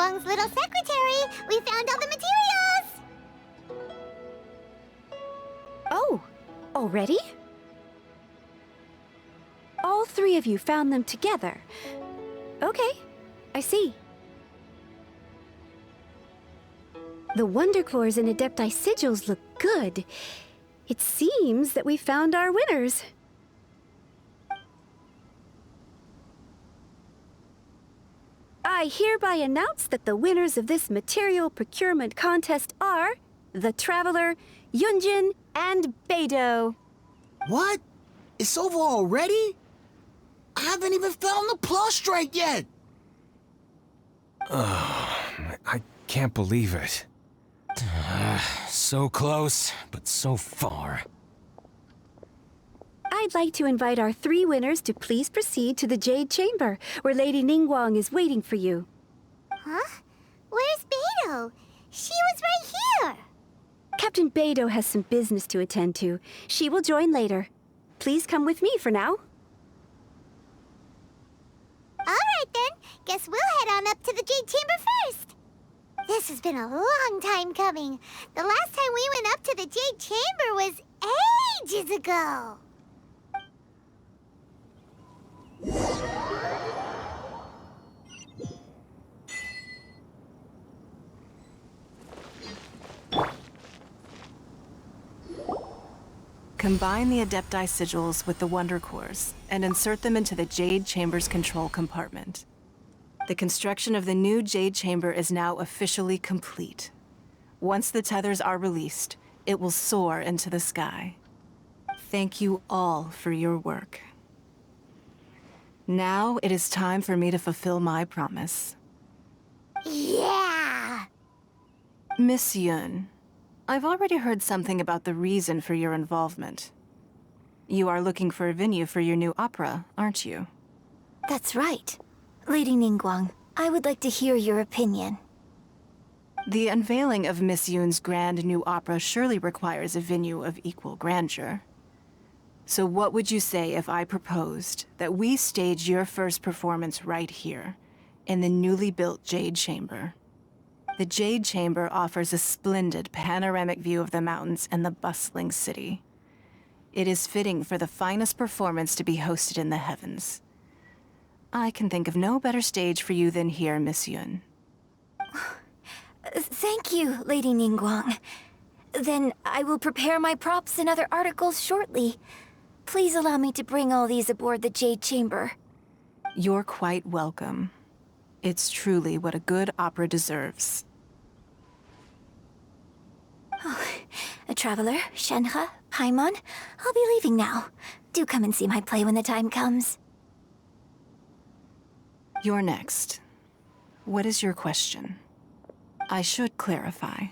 Ningguang's little secretary. We found all the materials. Oh, already? All three of you found them together. Okay, I see. The Wondercores and Adepti sigils look good. It seems that we found our winners. I hereby announce that the winners of this material procurement contest are the Traveler, Yunjin, and Beidou. What? It's over already? I haven't even found the prostrate yet! I can't believe it. So close, but so far. I'd like to invite our three winners to please proceed to the Jade Chamber, where Lady Ningguang is waiting for you. Huh? Where's Beidou? She was right here. Captain Beidou has some business to attend to. She will join later. Please come with me for now. All right then. Guess we'll head on up to the Jade Chamber first. This has been a long time coming. The last time we went up to the Jade Chamber was ages ago. Combine the Adepti sigils with the Wonder Cores and insert them into the Jade Chamber's control compartment. The construction of the new Jade Chamber is now officially complete. Once the tethers are released, it will soar into the sky. Thank you all for your work. Now it is time for me to fulfill my promise. Yeah! Miss Yun, I've already heard something about the reason for your involvement. You are looking for a venue for your new opera, aren't you? That's right. Lady Ningguang, I would like to hear your opinion. The unveiling of Miss Yun's grand new opera surely requires a venue of equal grandeur. So what would you say if I proposed that we stage your first performance right here, in the newly built Jade Chamber? The Jade Chamber offers a splendid panoramic view of the mountains and the bustling city. It is fitting for the finest performance to be hosted in the heavens. I can think of no better stage for you than here, Miss Yun. Thank you, Lady Ningguang. Then I will prepare my props and other articles shortly. Please allow me to bring all these aboard the Jade Chamber. You're quite welcome. It's truly what a good opera deserves. A traveler, Shenhe, Paimon, I'll be leaving now. Do come and see my play when the time comes. You're next. What is your question? I should clarify.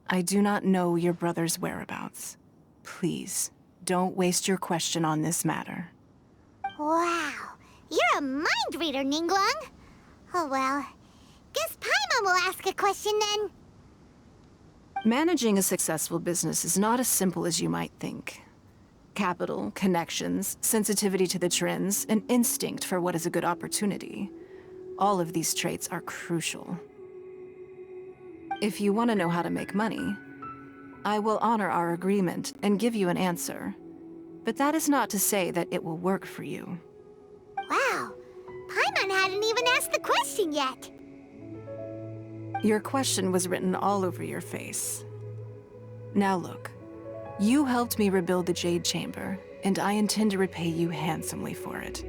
I do not know your brother's whereabouts. Please, don't waste your question on this matter. Wow. You're a mind reader, Ningguang. Oh well. Guess Paimon will ask a question then. Managing a successful business is not as simple as you might think. Capital, connections, sensitivity to the trends, and instinct for what is a good opportunity. All of these traits are crucial. If you want to know how to make money, I will honor our agreement and give you an answer. But that is not to say that it will work for you. Wow. Paimon hadn't even asked the question yet. Your question was written all over your face. Now look, you helped me rebuild the Jade Chamber, and I intend to repay you handsomely for it.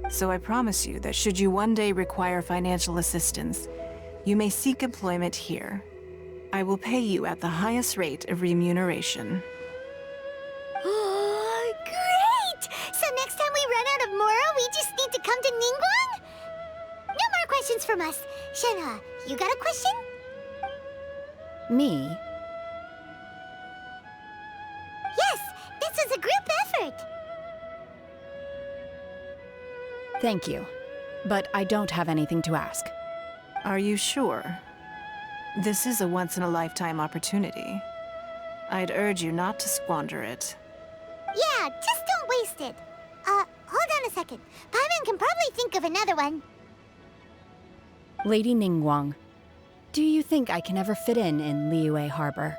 So I promise you that should you one day require financial assistance, you may seek employment here. I will pay you at the highest rate of remuneration. Oh, great! So next time we run out of Mora, we just need to come to Ningguang? No more questions from us. Shenhe, you got a question? Me? Yes, this is a group effort. Thank you, but I don't have anything to ask. Are you sure? This is a once-in-a-lifetime opportunity. I'd urge you not to squander it. Yeah, just don't waste it. Hold on a second. Paimon can probably think of another one. Lady Ningguang, do you think I can ever fit in Liyue Harbor?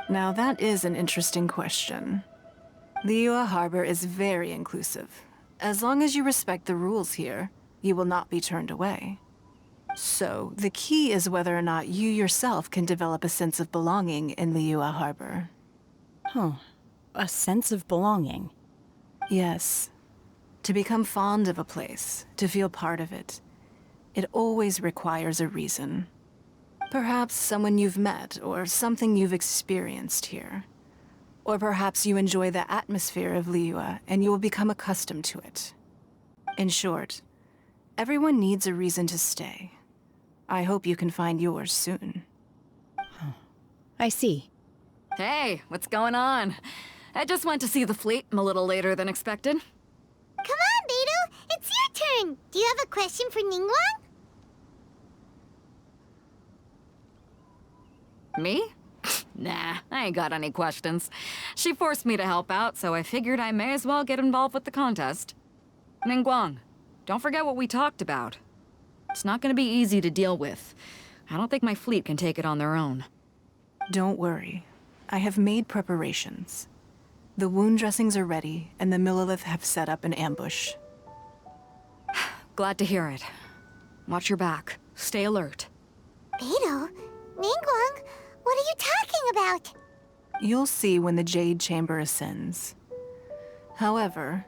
Now that is an interesting question. Liyue Harbor is very inclusive. As long as you respect the rules here, you will not be turned away. So, the key is whether or not you yourself can develop a sense of belonging in Liyue Harbor. Huh. A sense of belonging. Yes. To become fond of a place, to feel part of it, it always requires a reason. Perhaps someone you've met, or something you've experienced here. Or perhaps you enjoy the atmosphere of Liyue and you will become accustomed to it. In short, everyone needs a reason to stay. I hope you can find yours soon. I see. Hey, what's going on? I just went to see the fleet. I'm a little later than expected. Come on, Beidou! It's your turn! Do you have a question for Ningguang? Me? Nah, I ain't got any questions. She forced me to help out, so I figured I may as well get involved with the contest. Ningguang, don't forget what we talked about. It's not gonna be easy to deal with. I don't think my fleet can take it on their own. Don't worry. I have made preparations. The wound dressings are ready, and the Millilith have set up an ambush. Glad to hear it. Watch your back. Stay alert. Beidou? Ningguang? What are you talking about? You'll see when the Jade Chamber ascends. However,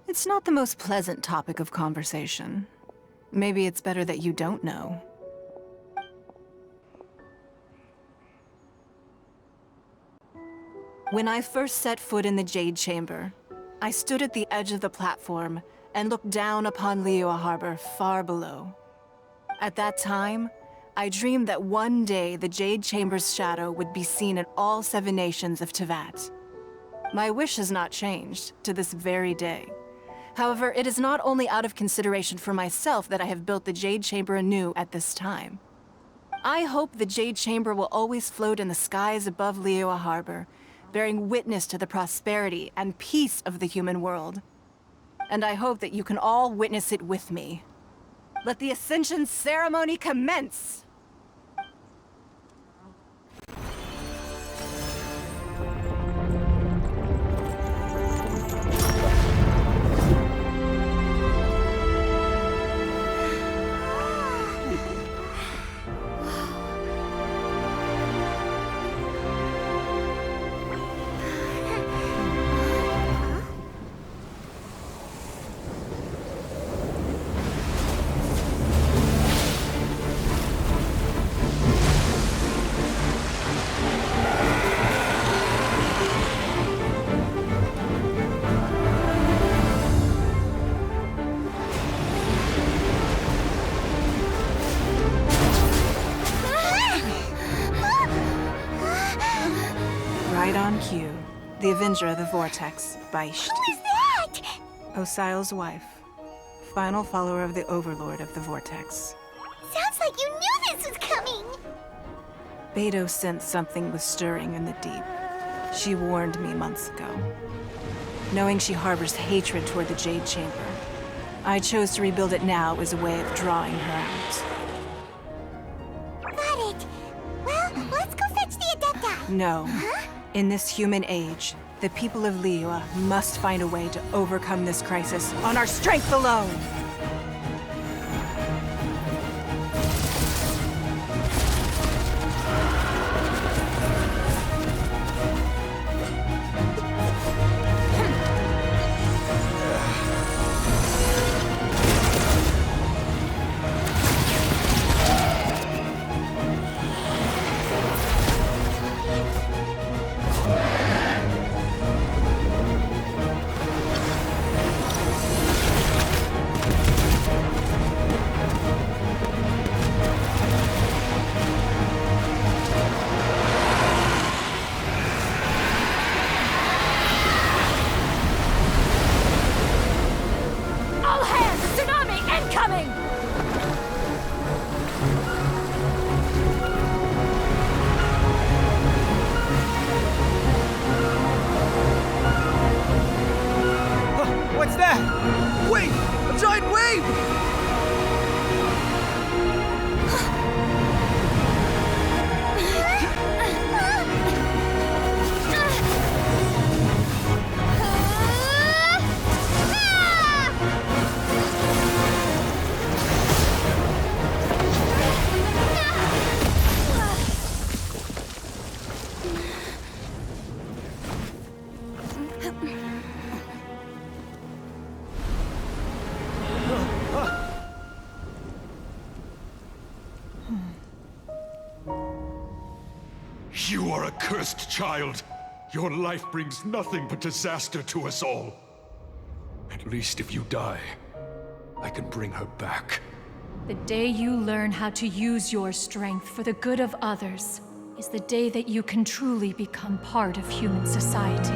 it's not the most pleasant topic of conversation. Maybe it's better that you don't know. When I first set foot in the Jade Chamber, I stood at the edge of the platform and looked down upon Liyue Harbor far below. At that time, I dreamed that one day the Jade Chamber's shadow would be seen in all 7 nations of Tevat. My wish has not changed to this very day. However, it is not only out of consideration for myself that I have built the Jade Chamber anew at this time. I hope the Jade Chamber will always float in the skies above Liyue Harbor, bearing witness to the prosperity and peace of the human world. And I hope that you can all witness it with me. Let the Ascension ceremony commence! Right on cue. The Avenger of the Vortex, Baish. Who is that? Osial's wife. Final follower of the Overlord of the Vortex. Sounds like you knew this was coming! Beidou sensed something was stirring in the deep. She warned me months ago. Knowing she harbors hatred toward the Jade Chamber, I chose to rebuild it now as a way of drawing her out. Got it. Well, let's go fetch the Adepti. No. Huh? In this human age, the people of Liyue must find a way to overcome this crisis on our strength alone! You are a cursed child. Your life brings nothing but disaster to us all. At least if you die, I can bring her back. The day you learn how to use your strength for the good of others is the day that you can truly become part of human society.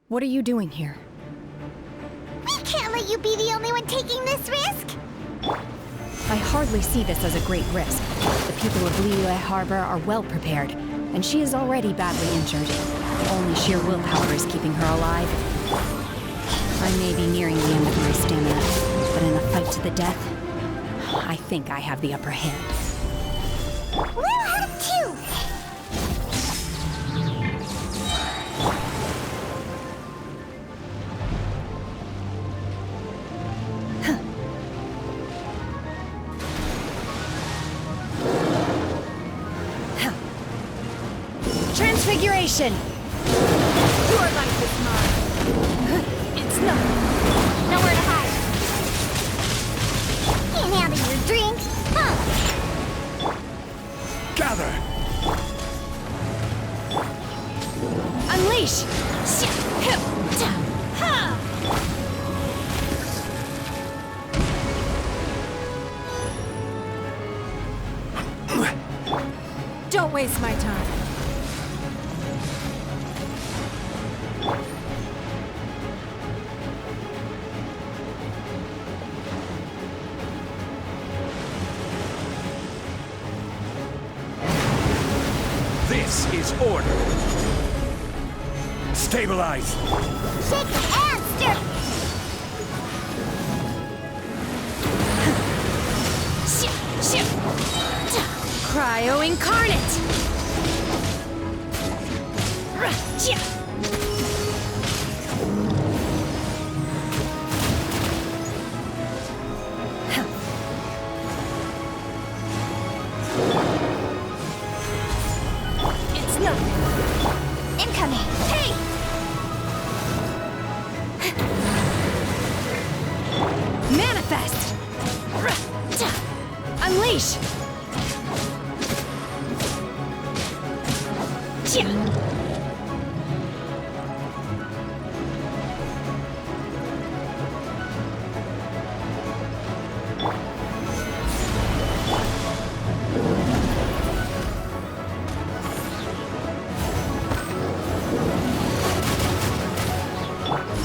What are you doing here? We can't let you be the only one taking this risk! I hardly see this as a great risk. The people of Liyue Harbor are well prepared, and she is already badly injured. Only sheer willpower is keeping her alive. I may be nearing the end of my stamina, but in a fight to the death, I think I have the upper hand. We'll have two! Transfiguration! Your life is mine. It's not. Nowhere to hide. Can't handle your drink, huh? Gather! Unleash! Don't waste my time. This is order. Stabilize. Shake and stir! Cryo Incarnate! It's nothing. Incoming! Hey! Manifest! Unleash!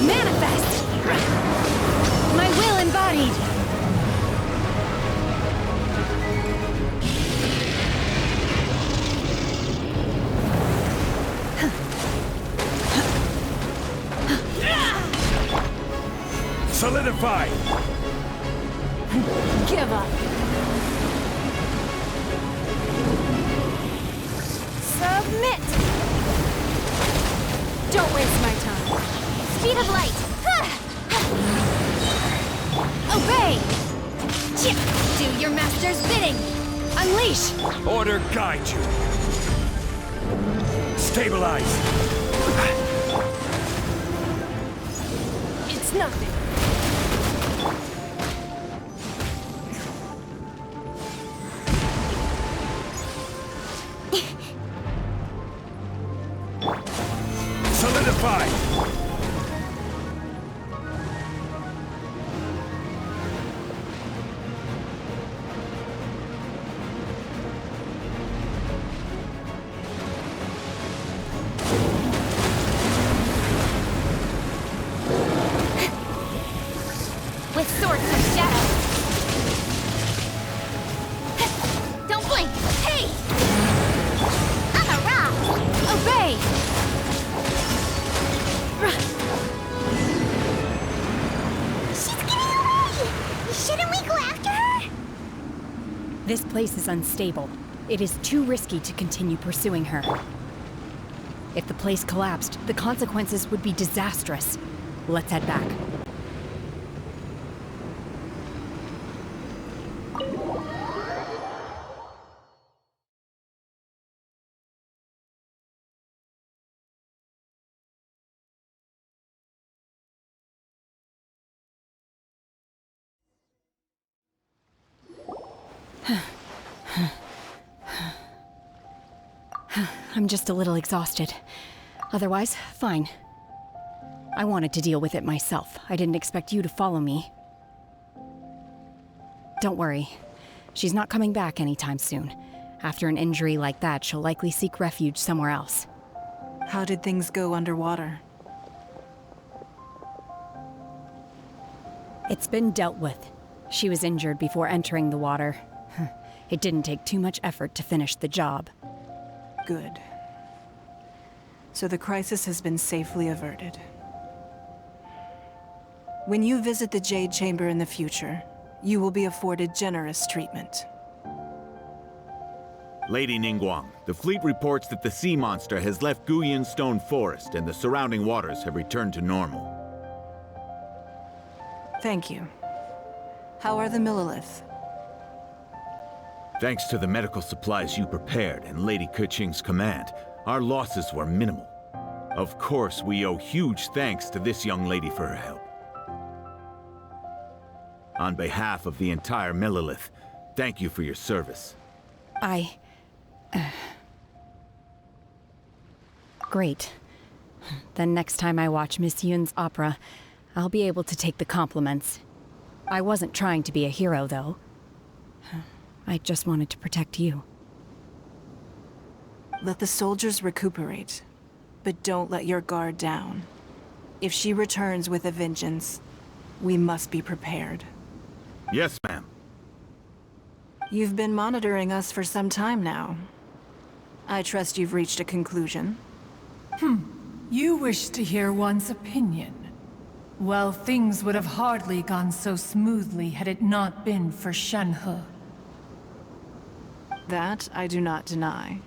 Manifest! My will embodied! Solidify! Give up. Submit! Don't waste my time. Speed of light! Obey! Do your master's bidding! Unleash! Order guide you. Stabilize. It's nothing. Solidify. This place is unstable. It is too risky to continue pursuing her. If the place collapsed, the consequences would be disastrous. Let's head back. I'm just a little exhausted. Otherwise, fine. I wanted to deal with it myself. I didn't expect you to follow me. Don't worry. She's not coming back anytime soon. After an injury like that, she'll likely seek refuge somewhere else. How did things go underwater? It's been dealt with. She was injured before entering the water. It didn't take too much effort to finish the job. Good. So the crisis has been safely averted. When you visit the Jade Chamber in the future, you will be afforded generous treatment. Lady Ningguang, the fleet reports that the sea monster has left Guyan Stone Forest and the surrounding waters have returned to normal. Thank you. How are the Millilith? Thanks to the medical supplies you prepared and Lady Keqing's command, our losses were minimal. Of course, we owe huge thanks to this young lady for her help. On behalf of the entire Millilith, thank you for your service. Great. Then next time I watch Miss Yun's opera, I'll be able to take the compliments. I wasn't trying to be a hero, though. I just wanted to protect you. Let the soldiers recuperate, but don't let your guard down. If she returns with a vengeance, we must be prepared. Yes, ma'am. You've been monitoring us for some time now. I trust you've reached a conclusion. You wish to hear one's opinion. Well, things would have hardly gone so smoothly had it not been for Shenhe. That I do not deny.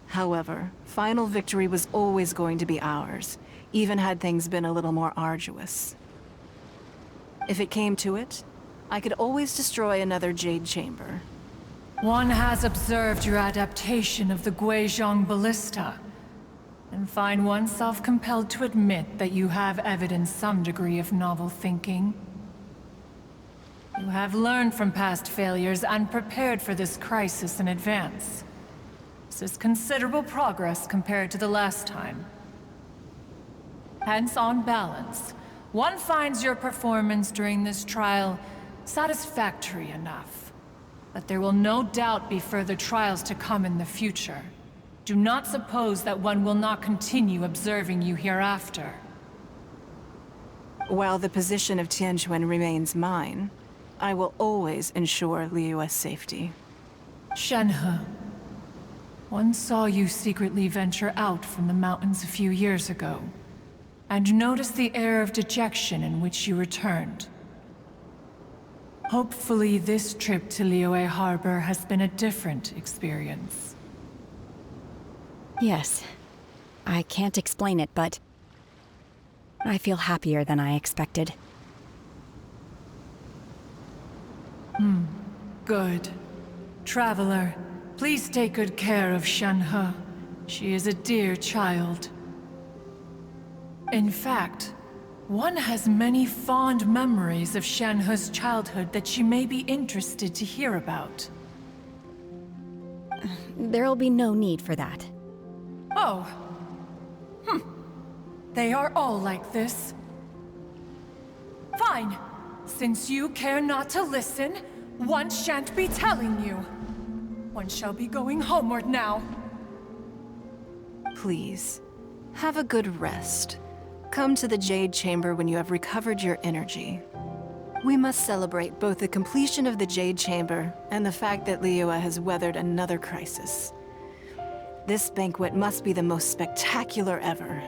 However, final victory was always going to be ours, even had things been a little more arduous. If it came to it, I could always destroy another Jade Chamber. One has observed your adaptation of the Guizhong Ballista, and find oneself compelled to admit that you have evidenced some degree of novel thinking. You have learned from past failures and prepared for this crisis in advance. This is considerable progress compared to the last time. Hence, on balance, one finds your performance during this trial satisfactory enough. But there will no doubt be further trials to come in the future. Do not suppose that one will not continue observing you hereafter. While the position of Tianquan remains mine, I will always ensure Liyue's safety. Shenhe, one saw you secretly venture out from the mountains a few years ago, and noticed the air of dejection in which you returned. Hopefully this trip to Liyue Harbor has been a different experience. Yes. I can't explain it, but I feel happier than I expected. Good. Traveler, please take good care of Shenhe. She is a dear child. In fact, one has many fond memories of Shenhe's childhood that she may be interested to hear about. There'll be no need for that. Oh. They are all like this. Fine. Since you care not to listen, one shan't be telling you. One shall be going homeward now. Please, have a good rest. Come to the Jade Chamber when you have recovered your energy. We must celebrate both the completion of the Jade Chamber and the fact that Liyue has weathered another crisis. This banquet must be the most spectacular ever.